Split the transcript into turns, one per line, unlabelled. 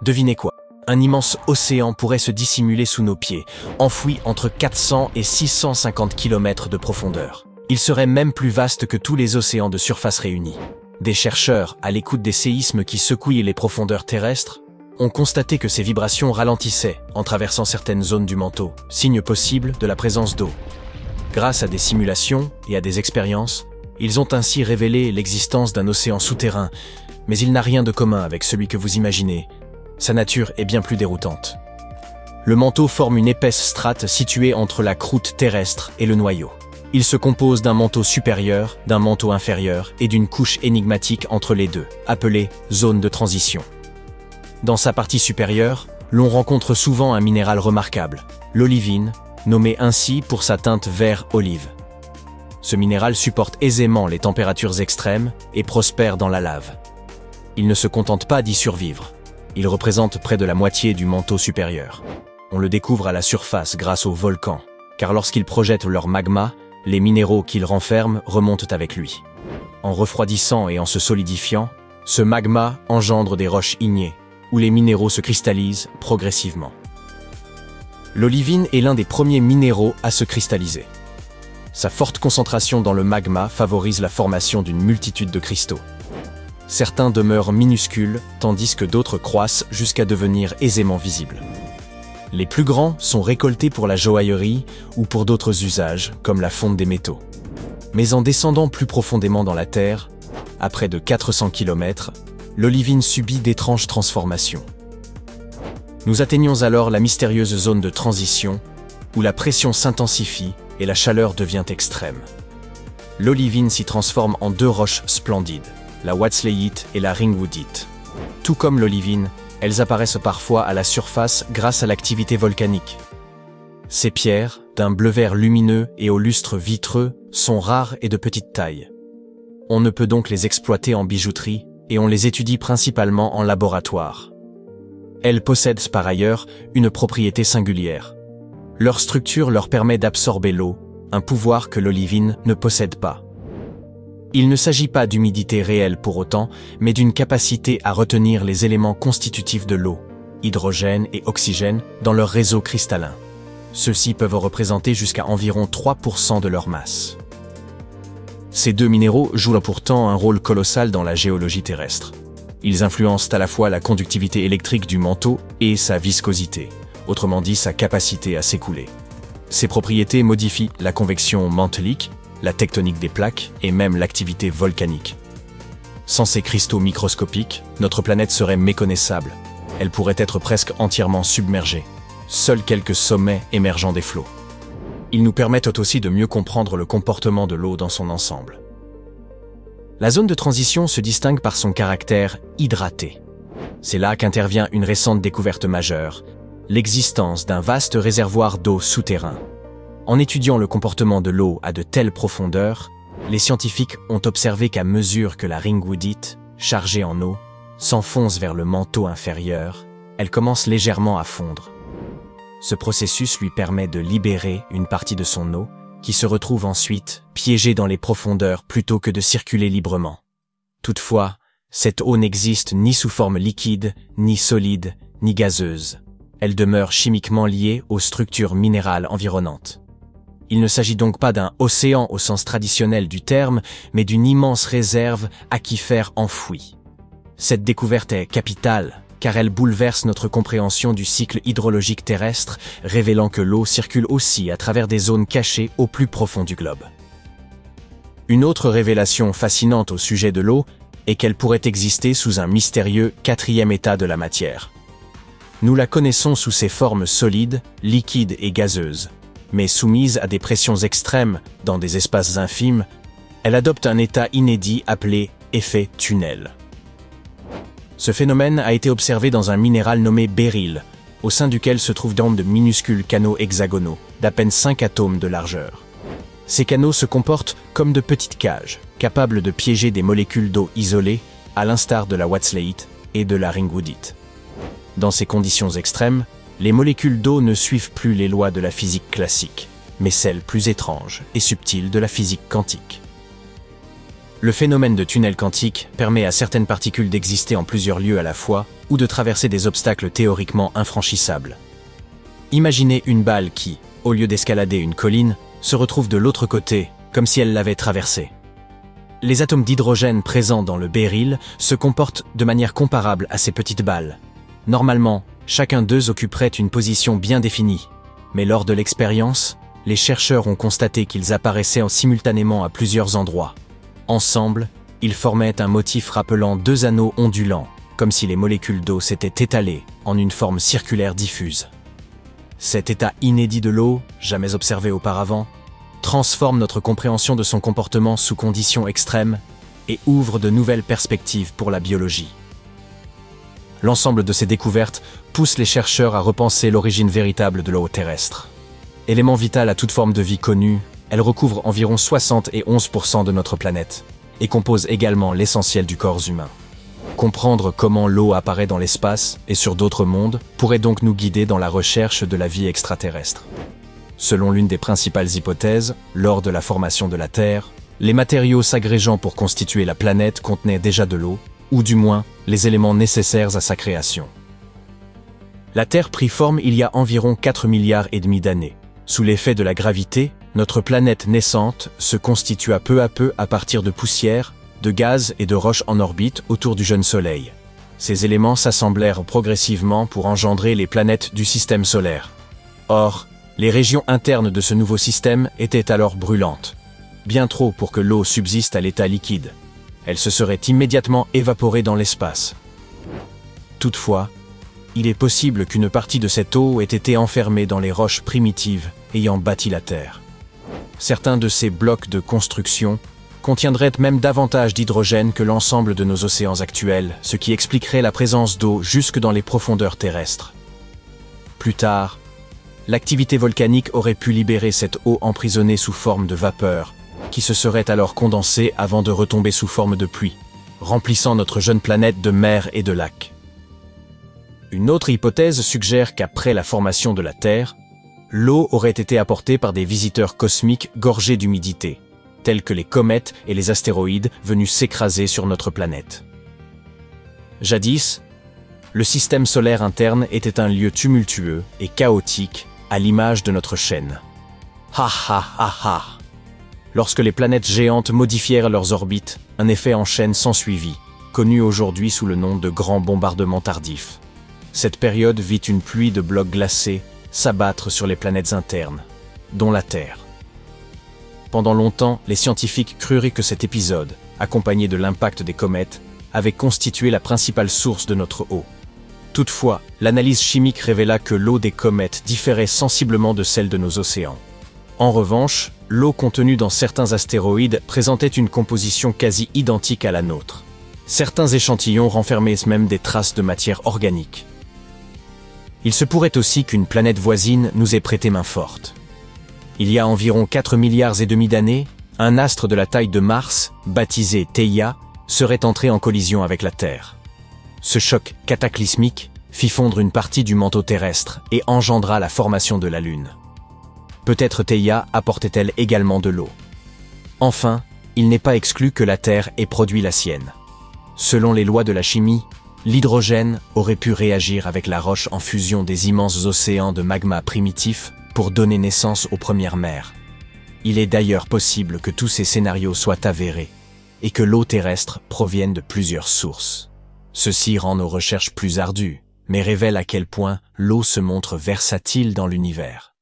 Devinez quoi? Un immense océan pourrait se dissimuler sous nos pieds, enfoui entre 400 et 650 km de profondeur. Il serait même plus vaste que tous les océans de surface réunis. Des chercheurs, à l'écoute des séismes qui secouaient les profondeurs terrestres, ont constaté que ces vibrations ralentissaient en traversant certaines zones du manteau, signe possible de la présence d'eau. Grâce à des simulations et à des expériences, ils ont ainsi révélé l'existence d'un océan souterrain, mais il n'a rien de commun avec celui que vous imaginez. Sa nature est bien plus déroutante. Le manteau forme une épaisse strate située entre la croûte terrestre et le noyau. Il se compose d'un manteau supérieur, d'un manteau inférieur et d'une couche énigmatique entre les deux, appelée zone de transition. Dans sa partie supérieure, l'on rencontre souvent un minéral remarquable, l'olivine, nommé ainsi pour sa teinte vert-olive. Ce minéral supporte aisément les températures extrêmes et prospère dans la lave. Il ne se contente pas d'y survivre. Il représente près de la moitié du manteau supérieur. On le découvre à la surface grâce aux volcans, car lorsqu'ils projettent leur magma, les minéraux qu'ils renferment remontent avec lui. En refroidissant et en se solidifiant, ce magma engendre des roches ignées, où les minéraux se cristallisent progressivement. L'olivine est l'un des premiers minéraux à se cristalliser. Sa forte concentration dans le magma favorise la formation d'une multitude de cristaux. Certains demeurent minuscules, tandis que d'autres croissent jusqu'à devenir aisément visibles. Les plus grands sont récoltés pour la joaillerie ou pour d'autres usages, comme la fonte des métaux. Mais en descendant plus profondément dans la Terre, à près de 400 km, l'olivine subit d'étranges transformations. Nous atteignons alors la mystérieuse zone de transition, où la pression s'intensifie et la chaleur devient extrême. L'olivine s'y transforme en deux roches splendides, la wachsleite et la ringwoodite. Tout comme l'olivine, elles apparaissent parfois à la surface grâce à l'activité volcanique. Ces pierres, d'un bleu-vert lumineux et au lustre vitreux, sont rares et de petite taille. On ne peut donc les exploiter en bijouterie et on les étudie principalement en laboratoire. Elles possèdent par ailleurs une propriété singulière. Leur structure leur permet d'absorber l'eau, un pouvoir que l'olivine ne possède pas. Il ne s'agit pas d'humidité réelle pour autant, mais d'une capacité à retenir les éléments constitutifs de l'eau, hydrogène et oxygène, dans leur réseau cristallin. Ceux-ci peuvent représenter jusqu'à environ 3% de leur masse. Ces deux minéraux jouent pourtant un rôle colossal dans la géologie terrestre. Ils influencent à la fois la conductivité électrique du manteau et sa viscosité, autrement dit sa capacité à s'écouler. Ces propriétés modifient la convection mantelique, la tectonique des plaques et même l'activité volcanique. Sans ces cristaux microscopiques, notre planète serait méconnaissable. Elle pourrait être presque entièrement submergée. Seuls quelques sommets émergeant des flots. Ils nous permettent aussi de mieux comprendre le comportement de l'eau dans son ensemble. La zone de transition se distingue par son caractère hydraté. C'est là qu'intervient une récente découverte majeure, l'existence d'un vaste réservoir d'eau souterrain. En étudiant le comportement de l'eau à de telles profondeurs, les scientifiques ont observé qu'à mesure que la ringwoodite, chargée en eau, s'enfonce vers le manteau inférieur, elle commence légèrement à fondre. Ce processus lui permet de libérer une partie de son eau, qui se retrouve ensuite piégée dans les profondeurs plutôt que de circuler librement. Toutefois, cette eau n'existe ni sous forme liquide, ni solide, ni gazeuse. Elle demeure chimiquement liée aux structures minérales environnantes. Il ne s'agit donc pas d'un océan au sens traditionnel du terme, mais d'une immense réserve aquifère enfouie. Cette découverte est capitale, car elle bouleverse notre compréhension du cycle hydrologique terrestre, révélant que l'eau circule aussi à travers des zones cachées au plus profond du globe. Une autre révélation fascinante au sujet de l'eau est qu'elle pourrait exister sous un mystérieux quatrième état de la matière. Nous la connaissons sous ses formes solides, liquides et gazeuses, mais soumise à des pressions extrêmes dans des espaces infimes, elle adopte un état inédit appelé effet tunnel. Ce phénomène a été observé dans un minéral nommé béryl, au sein duquel se trouvent de minuscules canaux hexagonaux, d'à peine 5 atomes de largeur. Ces canaux se comportent comme de petites cages, capables de piéger des molécules d'eau isolées, à l'instar de la wachsleite et de la ringwoodite. Dans ces conditions extrêmes, les molécules d'eau ne suivent plus les lois de la physique classique, mais celles plus étranges et subtiles de la physique quantique. Le phénomène de tunnel quantique permet à certaines particules d'exister en plusieurs lieux à la fois ou de traverser des obstacles théoriquement infranchissables. Imaginez une balle qui, au lieu d'escalader une colline, se retrouve de l'autre côté, comme si elle l'avait traversée. Les atomes d'hydrogène présents dans le béryl se comportent de manière comparable à ces petites balles. Normalement, chacun d'eux occuperait une position bien définie, mais lors de l'expérience, les chercheurs ont constaté qu'ils apparaissaient simultanément à plusieurs endroits. Ensemble, ils formaient un motif rappelant deux anneaux ondulants, comme si les molécules d'eau s'étaient étalées en une forme circulaire diffuse. Cet état inédit de l'eau, jamais observé auparavant, transforme notre compréhension de son comportement sous conditions extrêmes et ouvre de nouvelles perspectives pour la biologie. L'ensemble de ces découvertes pousse les chercheurs à repenser l'origine véritable de l'eau terrestre. Élément vital à toute forme de vie connue, elle recouvre environ 71% de notre planète et compose également l'essentiel du corps humain. Comprendre comment l'eau apparaît dans l'espace et sur d'autres mondes pourrait donc nous guider dans la recherche de la vie extraterrestre. Selon l'une des principales hypothèses, lors de la formation de la Terre, les matériaux s'agrégeant pour constituer la planète contenaient déjà de l'eau, ou du moins les éléments nécessaires à sa création. La Terre prit forme il y a environ 4,5 milliards d'années. Sous l'effet de la gravité, notre planète naissante se constitua peu à partir de poussière, de gaz et de roches en orbite autour du jeune Soleil. Ces éléments s'assemblèrent progressivement pour engendrer les planètes du système solaire. Or, les régions internes de ce nouveau système étaient alors brûlantes. Bien trop pour que l'eau subsiste à l'état liquide. Elle se serait immédiatement évaporée dans l'espace. Toutefois, il est possible qu'une partie de cette eau ait été enfermée dans les roches primitives ayant bâti la Terre. Certains de ces blocs de construction contiendraient même davantage d'hydrogène que l'ensemble de nos océans actuels, ce qui expliquerait la présence d'eau jusque dans les profondeurs terrestres. Plus tard, l'activité volcanique aurait pu libérer cette eau emprisonnée sous forme de vapeur, qui se serait alors condensée avant de retomber sous forme de pluie, remplissant notre jeune planète de mers et de lacs. Une autre hypothèse suggère qu'après la formation de la Terre, l'eau aurait été apportée par des visiteurs cosmiques gorgés d'humidité, tels que les comètes et les astéroïdes venus s'écraser sur notre planète. Jadis, le système solaire interne était un lieu tumultueux et chaotique à l'image de notre chaîne. Ha ha ha ha! Lorsque les planètes géantes modifièrent leurs orbites, un effet en chaîne s'ensuivit, connu aujourd'hui sous le nom de grand bombardement tardif. Cette période vit une pluie de blocs glacés s'abattre sur les planètes internes, dont la Terre. Pendant longtemps, les scientifiques crurent que cet épisode, accompagné de l'impact des comètes, avait constitué la principale source de notre eau. Toutefois, l'analyse chimique révéla que l'eau des comètes différait sensiblement de celle de nos océans. En revanche, l'eau contenue dans certains astéroïdes présentait une composition quasi identique à la nôtre. Certains échantillons renfermaient même des traces de matière organique. Il se pourrait aussi qu'une planète voisine nous ait prêté main forte. Il y a environ 4,5 milliards d'années, un astre de la taille de Mars, baptisé Theia, serait entré en collision avec la Terre. Ce choc cataclysmique fit fondre une partie du manteau terrestre et engendra la formation de la Lune. Peut-être Theia apportait-elle également de l'eau. Enfin, il n'est pas exclu que la Terre ait produit la sienne. Selon les lois de la chimie, l'hydrogène aurait pu réagir avec la roche en fusion des immenses océans de magma primitifs pour donner naissance aux premières mers. Il est d'ailleurs possible que tous ces scénarios soient avérés et que l'eau terrestre provienne de plusieurs sources. Ceci rend nos recherches plus ardues, mais révèle à quel point l'eau se montre versatile dans l'univers.